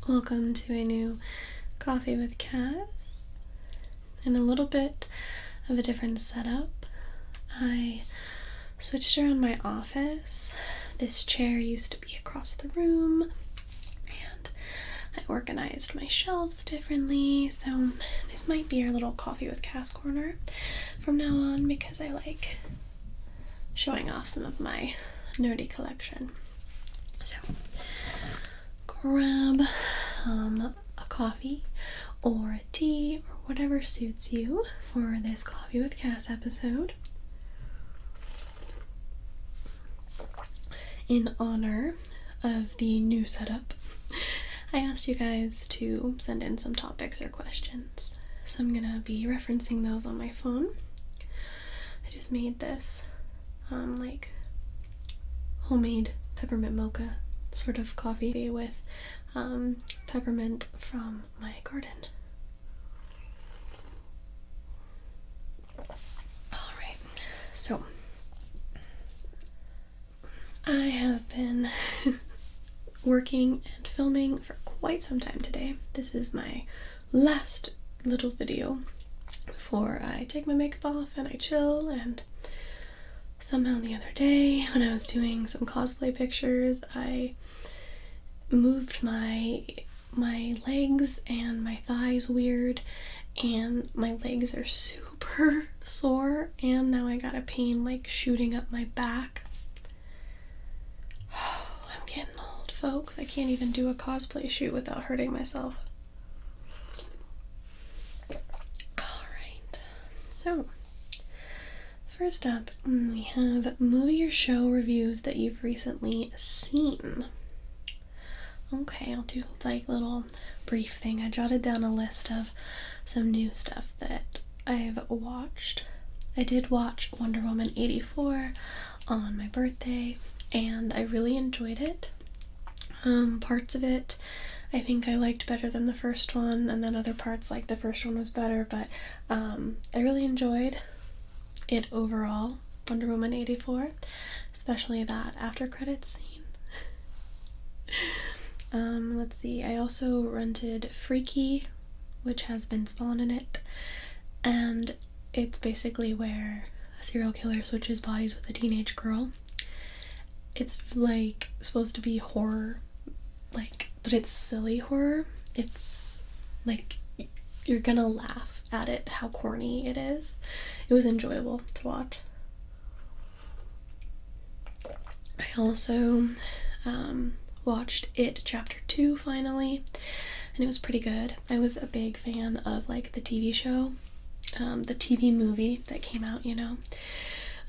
Welcome to a new Coffee with Cass, and a little bit of a different setup. I switched around my office. This chair used to be across the room, and I organized my shelves differently, so this might be our little Coffee with Cass corner from now on because I like showing off some of my nerdy collection. So grab a coffee or a tea or whatever suits you for this Coffee with Cass episode. In honor of the new setup, I asked you guys to send in some topics or questions, so I'm gonna be referencing those on my phone. I just made this like homemade peppermint mocha sort of coffee with peppermint from my garden. Alright, so I have been working and filming for quite some time today. This is my last little video before I take my makeup off and I chill, and somehow the other day when I was doing some cosplay pictures, I moved my legs and my thighs weird, and my legs are super sore, and now I got a pain like shooting up my back. I'm getting old, folks. I can't even do a cosplay shoot without hurting myself. Alright, so first up, we have movie or show reviews that you've recently seen. Okay, I'll do like a little brief thing. I jotted down a list of some new stuff that I've watched. I did watch Wonder Woman 84 on my birthday, and I really enjoyed it. Parts of it I think I liked better than the first one, and then other parts like the first one was better, but I really enjoyed it overall, Wonder Woman 84, especially that after credits scene. Let's see, I also rented Freaky, which has Vince Vaughn in it, and it's basically where a serial killer switches bodies with a teenage girl. It's like supposed to be horror, like, but it's silly horror. It's like you're gonna laugh at it, how corny it is. It was enjoyable to watch. I also watched It Chapter 2 finally, and it was pretty good. I was a big fan of like the TV show, the TV movie that came out,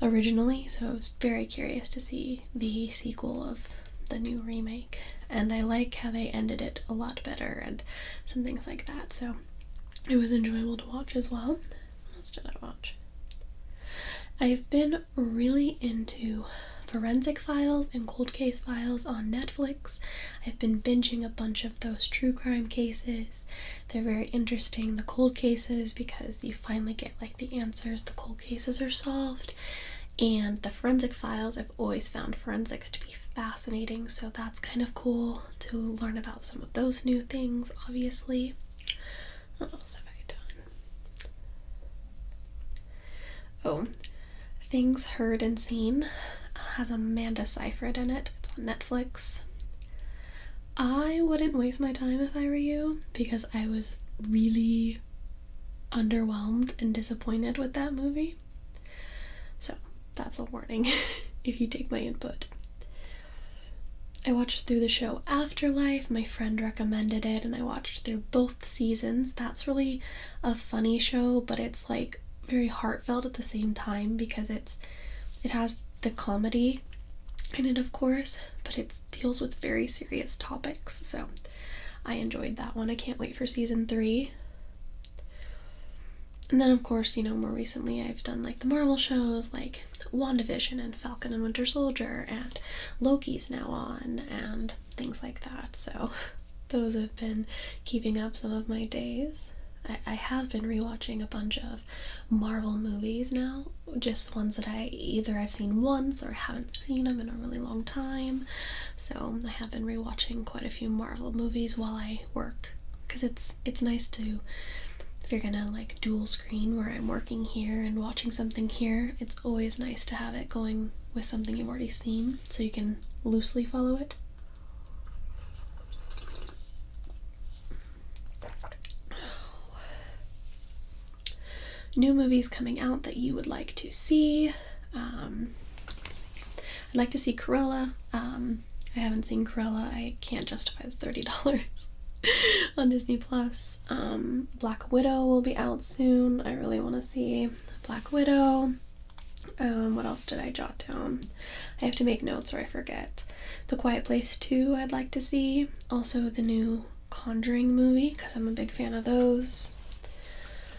originally, so I was very curious to see the sequel of the new remake, and I like how they ended it a lot better and some things like that, so it was enjoyable to watch as well. What else did I watch? I've been really into Forensic Files and Cold Case Files on Netflix. I've been binging a bunch of those true crime cases. They're very interesting, the cold cases, because you finally get like the answers. The cold cases are solved. And the Forensic Files, I've always found forensics to be fascinating, so that's kind of cool to learn about some of those new things, obviously. What else have I done? Oh, Things Heard and Seen has Amanda Seyfried in it. It's on Netflix. I wouldn't waste my time if I were you, because I was really underwhelmed and disappointed with that movie. So that's a warning if you take my input. I watched through the show Afterlife. My friend recommended it, and I watched through both seasons. That's really a funny show, but it's like very heartfelt at the same time, because it has the comedy in it, of course, but it deals with very serious topics, so I enjoyed that one. I can't wait for season 3. And then, of course, more recently I've done like the Marvel shows like WandaVision and Falcon and Winter Soldier, and Loki's now on, and things like that, so those have been keeping up some of my days. I have been rewatching a bunch of Marvel movies now, just ones that I've seen once or haven't seen them in a really long time. So I have been rewatching quite a few Marvel movies while I work, because it's nice to, if you're gonna like dual screen where I'm working here and watching something here, it's always nice to have it going with something you've already seen so you can loosely follow it. New movies coming out that you would like to see. Let's see. I'd like to see Cruella. I haven't seen Cruella. I can't justify the $30 on Disney Plus. Black Widow will be out soon. I really want to see Black Widow. What else did I jot down? I have to make notes or I forget. The Quiet Place 2 I'd like to see. Also the new Conjuring movie, because I'm a big fan of those.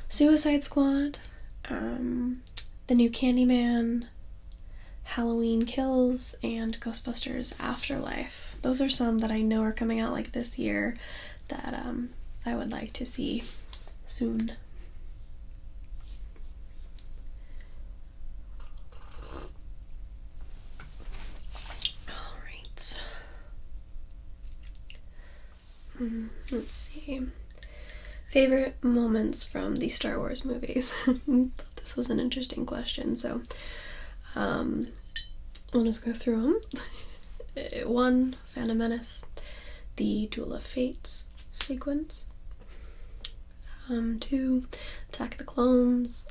Suicide Squad, the new Candyman, Halloween Kills, and Ghostbusters Afterlife. Those are some that I know are coming out like this year that I would like to see soon. Alright. Let's see. Favorite moments from the Star Wars movies. Thought this was an interesting question, so I'll just go through them. 1, Phantom Menace, the Duel of Fates sequence. 2, Attack of the Clones,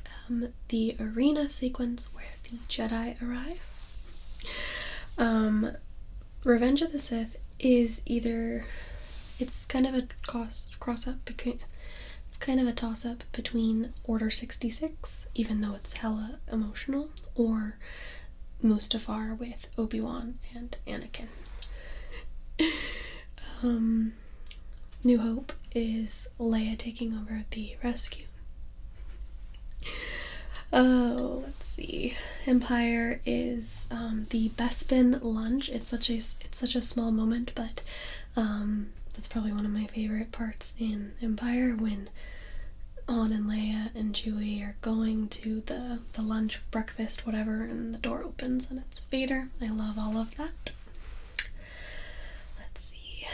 the arena sequence where the Jedi arrive. Revenge of the Sith is either, it's kind of a cross-up because it's kind of a toss-up between Order 66, even though it's hella emotional, or Mustafar with Obi-Wan and Anakin. New Hope is Leia taking over the rescue. Oh, let's see. Empire is the Bespin lunch. It's such a small moment, but that's probably one of my favorite parts in Empire, when Han and Leia and Chewie are going to the lunch, breakfast, whatever, and the door opens and it's Vader. I love all of that. Let's see.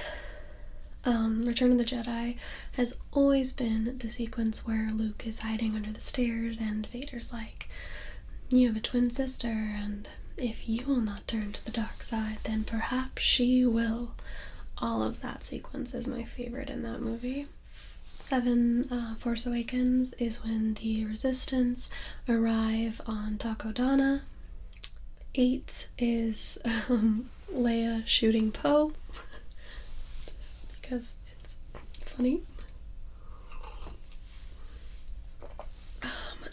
Return of the Jedi has always been the sequence where Luke is hiding under the stairs and Vader's like, "You have a twin sister, and if you will not turn to the dark side, then perhaps she will." All of that sequence is my favorite in that movie. 7, Force Awakens is when the Resistance arrive on Takodana. 8 is Leia shooting Poe, just because it's funny.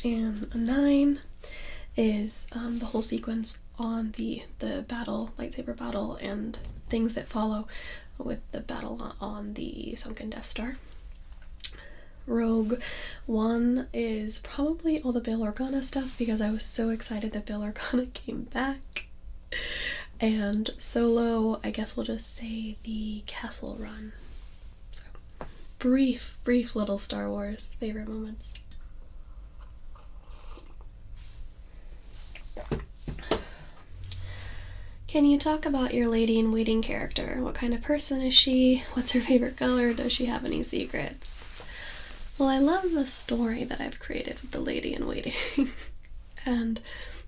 And 9 is the whole sequence on the battle, lightsaber battle, and things that follow with the battle on the sunken Death Star. Rogue One is probably all the Bail Organa stuff, because I was so excited that Bail Organa came back. And Solo, I guess we'll just say the Castle Run. So, brief little Star Wars favorite moments. Can you talk about your lady-in-waiting character? What kind of person is she? What's her favorite color? Does she have any secrets? Well, I love the story that I've created with the lady-in-waiting. And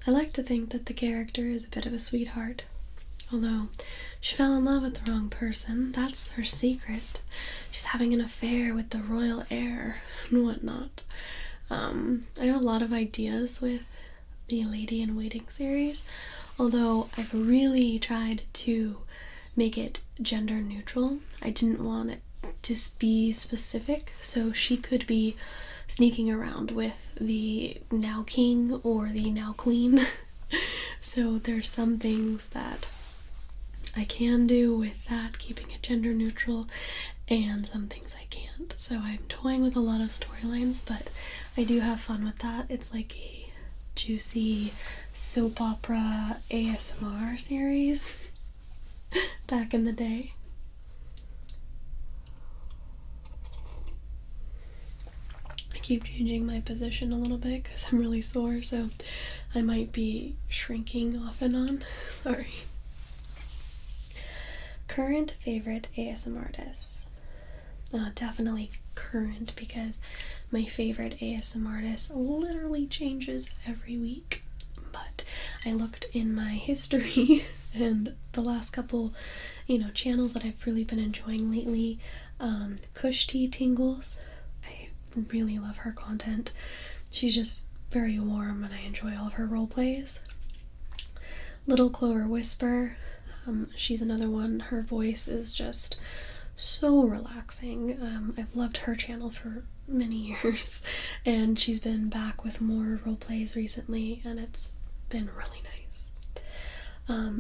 I like to think that the character is a bit of a sweetheart. Although she fell in love with the wrong person. That's her secret. She's having an affair with the royal heir and whatnot. I have a lot of ideas with the Lady-in-Waiting series, although I've really tried to make it gender neutral. I didn't want it to be specific, so she could be sneaking around with the now king or the now queen. So there's some things that I can do with that, keeping it gender neutral, and some things I can't. So I'm toying with a lot of storylines, but I do have fun with that. It's like a juicy soap opera ASMR series back in the day. keep changing my position a little bit because I'm really sore, so I might be shrinking off and on. Sorry. Current favorite ASMR artists. Definitely current, because my favorite ASMR artist literally changes every week. But I looked in my history and the last couple, channels that I've really been enjoying lately. Kush Tea Tingles. I really love her content. She's just very warm and I enjoy all of her role plays. Little Clover Whisper. She's another one. Her voice is just so relaxing. I've loved her channel for many years, and she's been back with more role plays recently, and it's been really nice.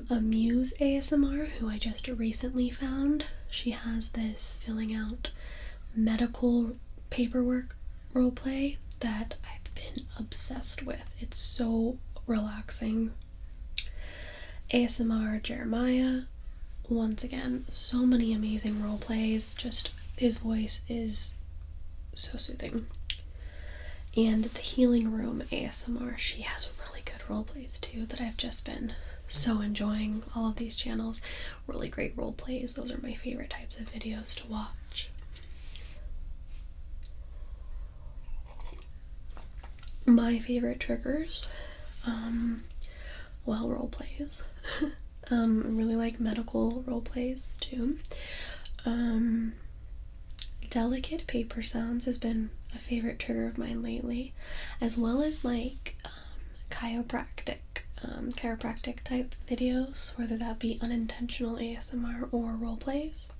Amuse ASMR, who I just recently found. She has this filling out medical paperwork role play that I've been obsessed with. It's so relaxing. ASMR Jeremiah. Once again, so many amazing role plays. Just his voice is so soothing. And the Healing Room ASMR, she has really good role plays too that I've just been so enjoying. All of these channels, really great role plays. Those are my favorite types of videos to watch. My favorite triggers, role plays. I really like medical role plays too. Delicate paper sounds has been a favorite trigger of mine lately, as well as like chiropractic type videos, whether that be unintentional ASMR or role plays.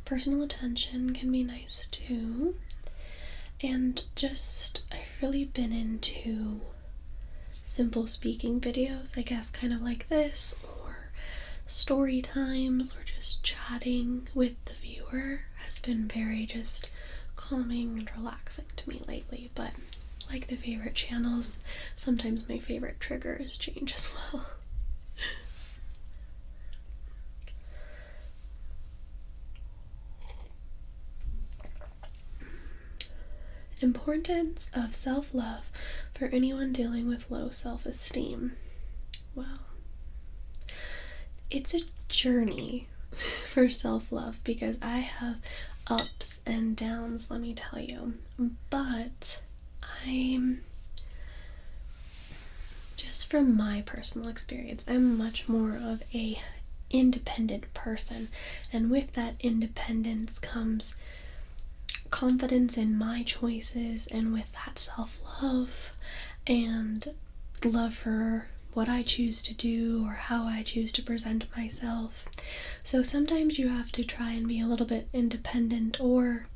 Personal attention can be nice too. And just, I've really been into simple speaking videos, I guess, kind of like this, or story times, or just chatting with the viewer has been very just calming and relaxing to me lately. But like the favorite channels, sometimes my favorite triggers change as well. Importance of self-love for anyone dealing with low self-esteem. Well, it's a journey for self-love because I have ups and downs, let me tell you. But just from my personal experience, I'm much more of a independent person, and with that independence comes confidence in my choices, and with that self-love and love for what I choose to do or how I choose to present myself. So sometimes you have to try and be a little bit independent or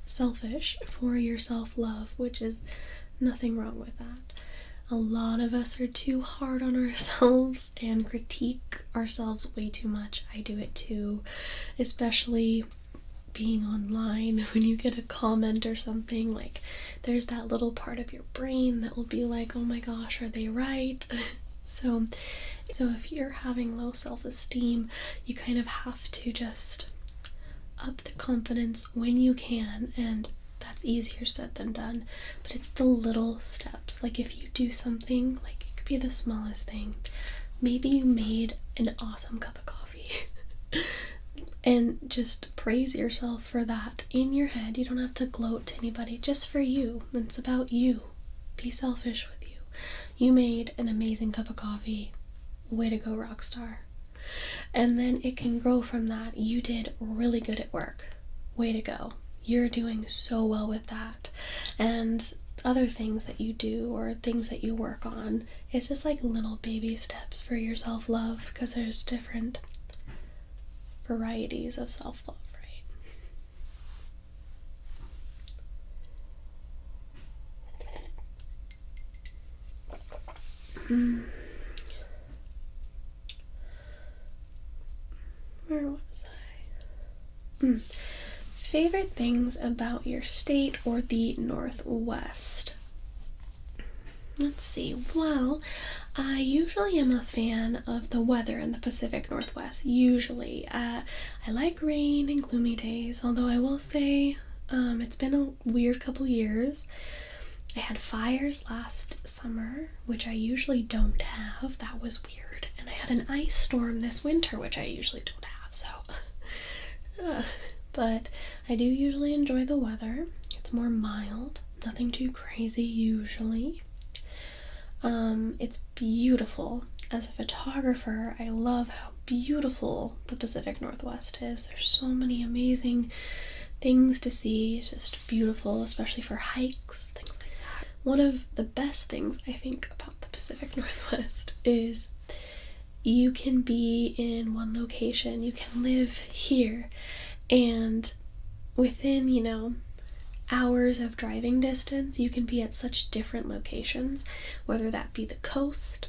selfish for your self-love, which is nothing wrong with that. A lot of us are too hard on ourselves and critique ourselves way too much. I do it too, especially being online. When you get a comment or something, like, there's that little part of your brain that will be like, oh my gosh, are they right? So if you're having low self-esteem, you kind of have to just up the confidence when you can, and that's easier said than done. But it's the little steps. Like, if you do something, like, it could be the smallest thing. Maybe you made an awesome cup of coffee and just praise yourself for that in your head. You don't have to gloat to anybody, just for you. It's about you. Be selfish with you. You made an amazing cup of coffee. Way to go, rock star. And then it can grow from that. You did really good at work. Way to go. You're doing so well with that. And other things that you do or things that you work on, it's just like little baby steps for your self-love, because there's different varieties of self-love, right? Where was I? Favorite things about your state or the Northwest? Let's see. Well, I usually am a fan of the weather in the Pacific Northwest. Usually. I like rain and gloomy days, although I will say It's been a weird couple years. I had fires last summer, which I usually don't have. That was weird. And I had an ice storm this winter, which I usually don't have, so. But I do usually enjoy the weather. It's more mild, nothing too crazy usually. It's beautiful. As a photographer, I love how beautiful the Pacific Northwest is. There's so many amazing things to see. It's just beautiful, especially for hikes, things like that. One of the best things I think about the Pacific Northwest is you can be in one location, you can live here, and within, hours of driving distance, you can be at such different locations, whether that be the coast,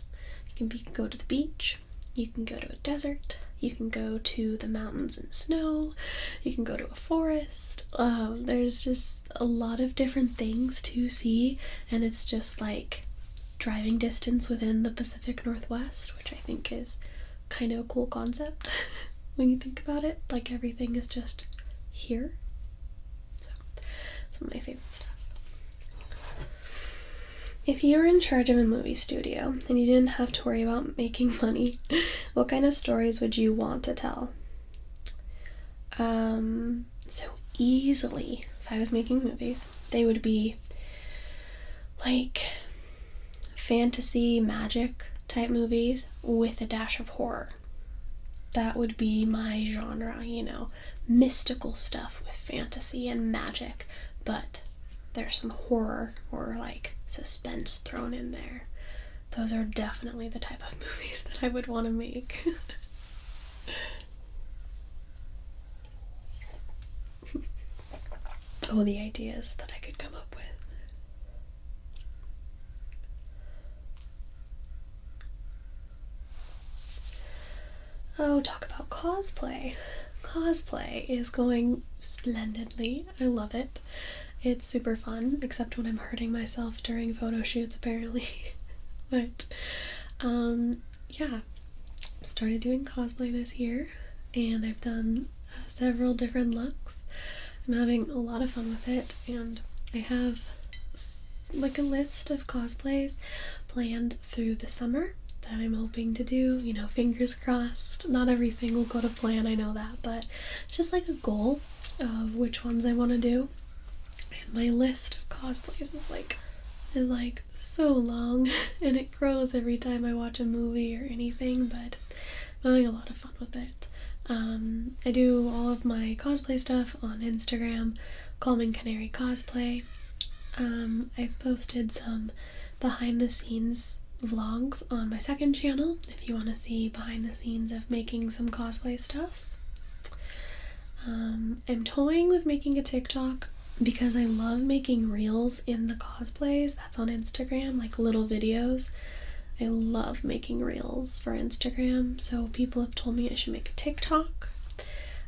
you can go to the beach, you can go to a desert, you can go to the mountains and snow, you can go to a forest. There's just a lot of different things to see, and it's just like driving distance within the Pacific Northwest, which I think is kind of a cool concept when you think about it. Like everything is just here. So, some of my favorite stuff. If you were in charge of a movie studio and you didn't have to worry about making money, what kind of stories would you want to tell? So easily, if I was making movies, they would be like fantasy, magic type movies with a dash of horror. That would be my genre, mystical stuff with fantasy and magic, but there's some horror or like suspense thrown in there. Those are definitely the type of movies that I would want to make. Oh, the ideas that I could come up with. Oh, talk about cosplay. Cosplay is going splendidly. I love it. It's super fun, except when I'm hurting myself during photo shoots, apparently. But, yeah. Started doing cosplay this year, and I've done several different looks. I'm having a lot of fun with it, and I have like a list of cosplays planned through the summer that I'm hoping to do, fingers crossed. Not everything will go to plan, I know that, but it's just like a goal of which ones I want to do. And my list of cosplays is like so long, and it grows every time I watch a movie or anything, but I'm having a lot of fun with it. I do all of my cosplay stuff on Instagram, Calming Canary Cosplay. I've posted some behind the scenes vlogs on my second channel if you want to see behind the scenes of making some cosplay stuff. I'm toying with making a TikTok because I love making reels in the cosplays. That's on Instagram, like little videos. I love making reels for Instagram, so people have told me I should make a TikTok.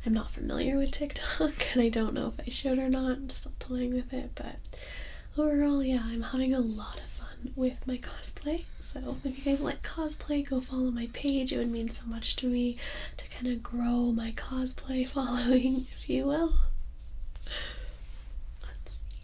I'm not familiar with TikTok, and I don't know if I should or not. I'm still toying with it, but overall, yeah, I'm having a lot of fun with my cosplay. So if you guys like cosplay, go follow my page. It would mean so much to me to kind of grow my cosplay following, if you will. Let's see.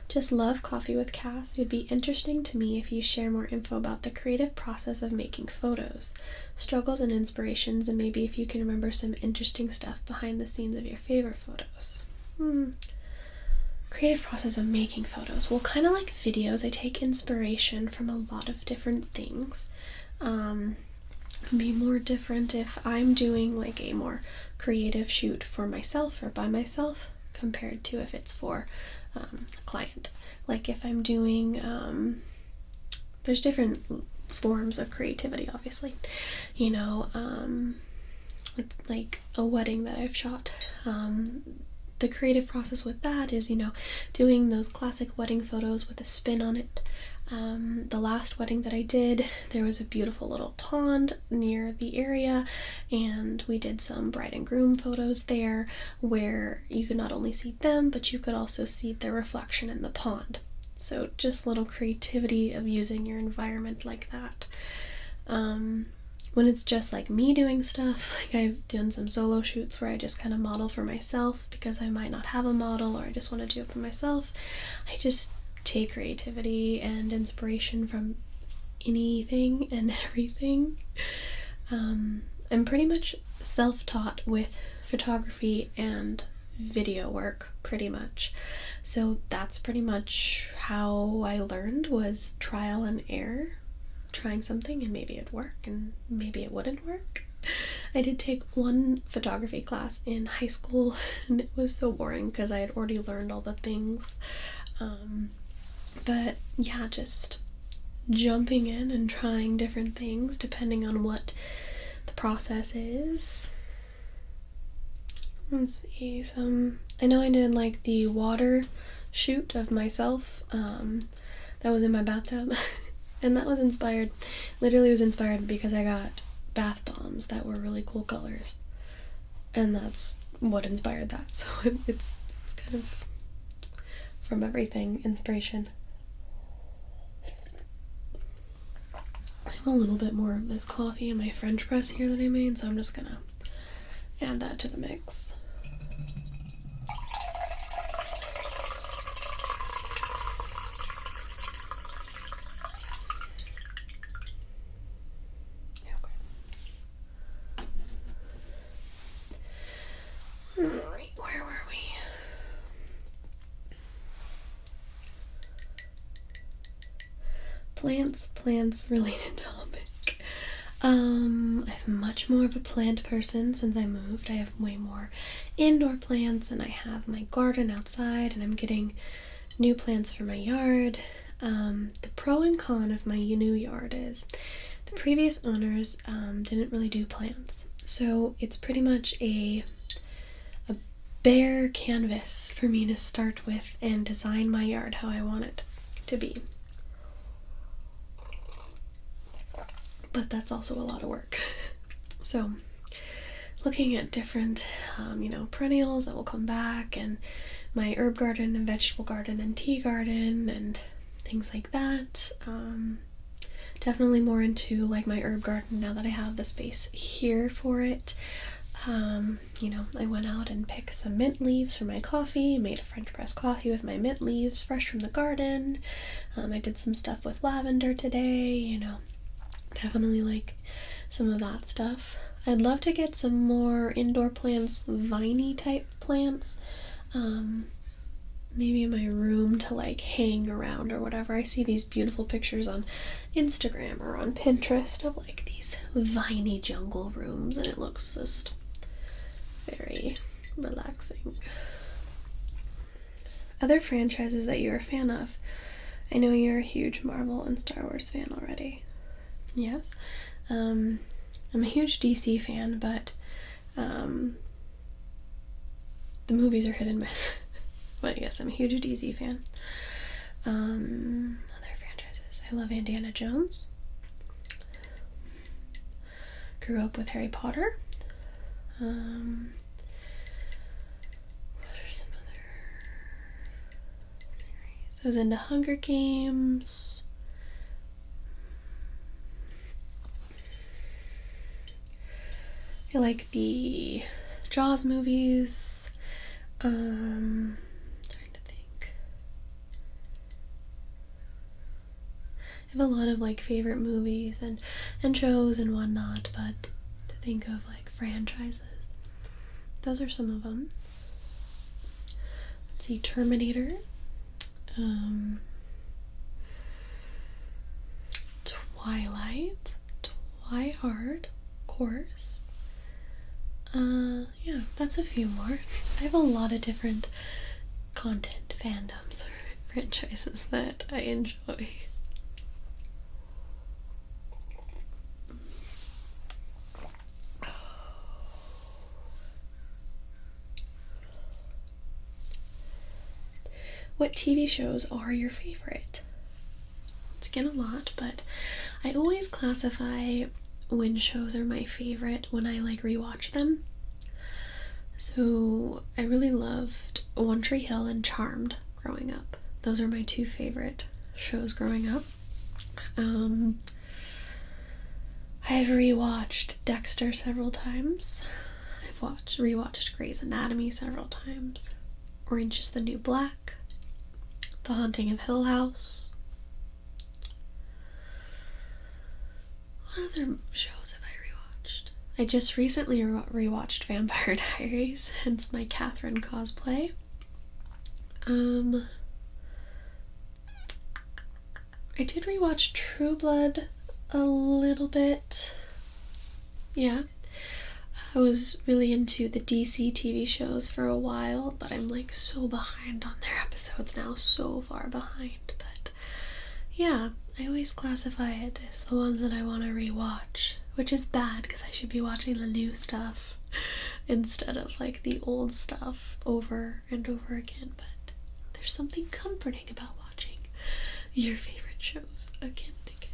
Just love Coffee with Cass. It would be interesting to me if you share more info about the creative process of making photos, struggles and inspirations, and maybe if you can remember some interesting stuff behind the scenes of your favorite photos. Creative process of making photos. Well, kind of like videos, I take inspiration from a lot of different things. It can be more different if I'm doing like a more creative shoot for myself or by myself compared to if it's for a client. Like if I'm doing, there's different forms of creativity, obviously. Like a wedding that I've shot. The creative process with that is, doing those classic wedding photos with a spin on it. The last wedding that I did, there was a beautiful little pond near the area, and we did some bride and groom photos there where you could not only see them, but you could also see their reflection in the pond. So just little creativity of using your environment like that. when it's just like me doing stuff, like I've done some solo shoots where I just kind of model for myself because I might not have a model or I just want to do it for myself. I just take creativity and inspiration from anything and everything. I'm pretty much self-taught with photography and video work, pretty much. So that's pretty much how I learned, was trial and error. Trying something and maybe it'd work and maybe it wouldn't work. I did take one photography class in high school and it was so boring because I had already learned all the things. But yeah, just jumping in and trying different things depending on what the process is. Let's see, I know I did like the water shoot of myself that was in my bathtub. And that was inspired, literally was inspired because I got bath bombs that were really cool colors. And that's what inspired that. So it's kind of from everything, inspiration. I have a little bit more of this coffee in my French press here that I made, so I'm just gonna add that to the mix. Alright, where were we? Plants related topic. I'm much more of a plant person since I moved. I have way more indoor plants and I have my garden outside and I'm getting new plants for my yard. The pro and con of my new yard is the previous owners didn't really do plants. So it's pretty much a bare canvas for me to start with and design my yard how I want it to be. But that's also a lot of work. So looking at different perennials that will come back, and my herb garden and vegetable garden and tea garden and things like that. Definitely more into like my herb garden now that I have the space here for it. I went out and picked some mint leaves for my coffee, made a French press coffee with my mint leaves fresh from the garden. I did some stuff with lavender today, definitely like some of that stuff. I'd love to get some more indoor plants, viney type plants, maybe in my room to like hang around or whatever. I see these beautiful pictures on Instagram or on Pinterest of like these viney jungle rooms and it looks just very relaxing. Other franchises that you're a fan of. I know you're a huge Marvel and Star Wars fan already. Yes. I'm a huge DC fan, but the movies are hit and miss. But yes, I'm a huge DC fan. Other franchises. I love Indiana Jones. Grew up with Harry Potter. What are some other series? I was into Hunger Games. I like the Jaws movies. Trying to think. I have a lot of like favorite movies and shows and whatnot, but to think of like franchises, those are some of them. Let's see, Terminator. Twilight. Twihard, of course. Yeah, that's a few more. I have a lot of different content fandoms or franchises that I enjoy. What TV shows are your favorite? It's again a lot, but I always classify when shows are my favorite when I like rewatch them. So I really loved One Tree Hill and Charmed growing up. Those are my two favorite shows growing up. I I've rewatched Dexter several times. I've rewatched Grey's Anatomy several times. Orange is the New Black. The Haunting of Hill House. What other shows have I rewatched? I just recently rewatched Vampire Diaries, hence my Catherine cosplay. I did rewatch True Blood a little bit. Yeah. I was really into the DC TV shows for a while, but I'm like so behind on their episodes now, so far behind. But yeah, I always classify it as the ones that I want to rewatch, which is bad because I should be watching the new stuff instead of like the old stuff over and over again. But there's something comforting about watching your favorite shows again and again.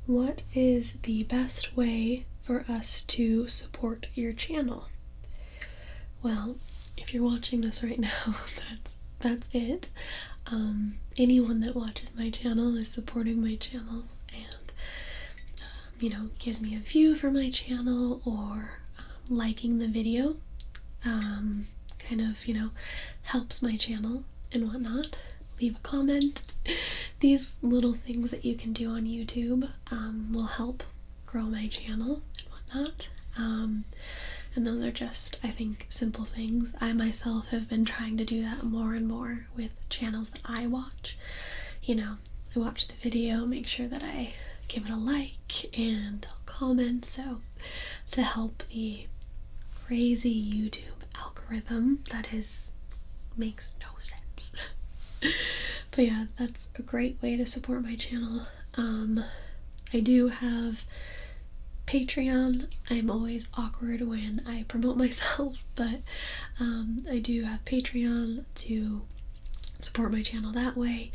What is the best way for us to support your channel? Well, if you're watching this right now, that's it. Anyone that watches my channel is supporting my channel and, gives me a view for my channel or liking the video. Kind of, helps my channel and whatnot. Leave a comment. These little things that you can do on YouTube will help grow my channel and whatnot. And those are just, I think, simple things. I myself have been trying to do that more and more with channels that I watch. I watch the video, make sure that I give it a like and I'll comment, so to help the crazy YouTube algorithm that makes no sense. But yeah, that's a great way to support my channel. I do have Patreon. I'm always awkward when I promote myself, but I do have Patreon to support my channel that way.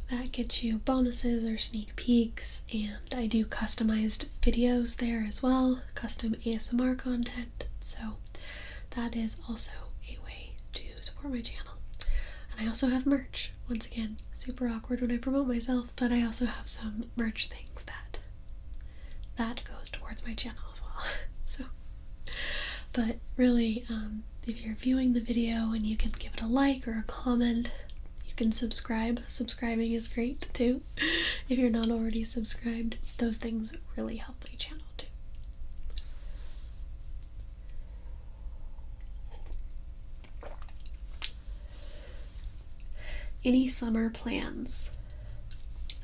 That gets you bonuses or sneak peeks, and I do customized videos there as well, custom ASMR content, so that is also a way to support my channel. And I also have merch. Once again, super awkward when I promote myself, but I also have some merch things that goes towards my channel as well. So, but really, if you're viewing the video and you can give it a like or a comment, you can subscribe. Subscribing is great too. If you're not already subscribed, those things really help my channel too. Any summer plans?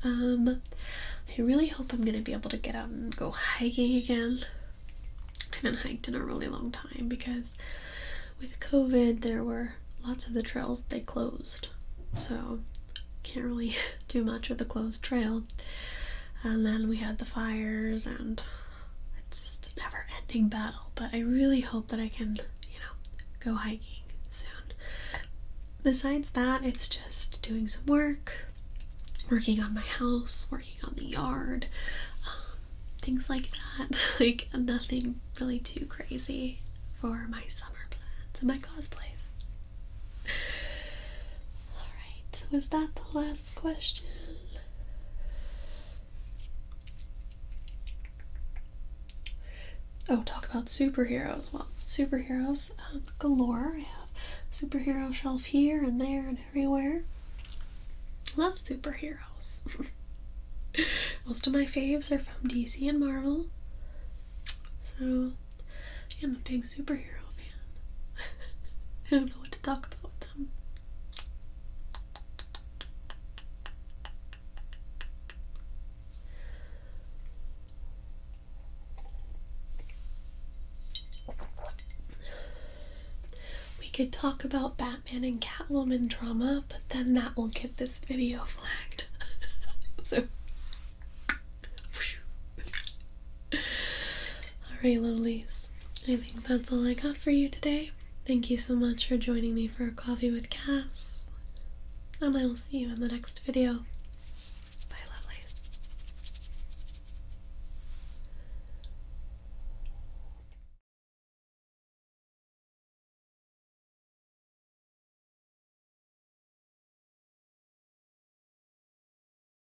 I really hope I'm gonna be able to get out and go hiking again. I haven't hiked in a really long time because with COVID there were lots of the trails they closed, so can't really do much with a closed trail. And then we had the fires and it's just a never ending battle, but I really hope that I can, go hiking soon. Besides that, it's just doing some work, working on my house, working on the yard, things like that. Like nothing really too crazy for my summer plans and my cosplays. Alright, was that the last question? Oh, talk about superheroes. Well, superheroes galore. I have superhero shelf here and there and everywhere. Love superheroes. Most of my faves are from DC and Marvel. So, I'm a big superhero fan. I don't know what to talk about with them. We could talk about Batman and Catwoman drama, but then that will get this video flagged. Alright, lovelies. I think that's all I got for you today. Thank you so much for joining me for a coffee with Cass. And I will see you in the next video.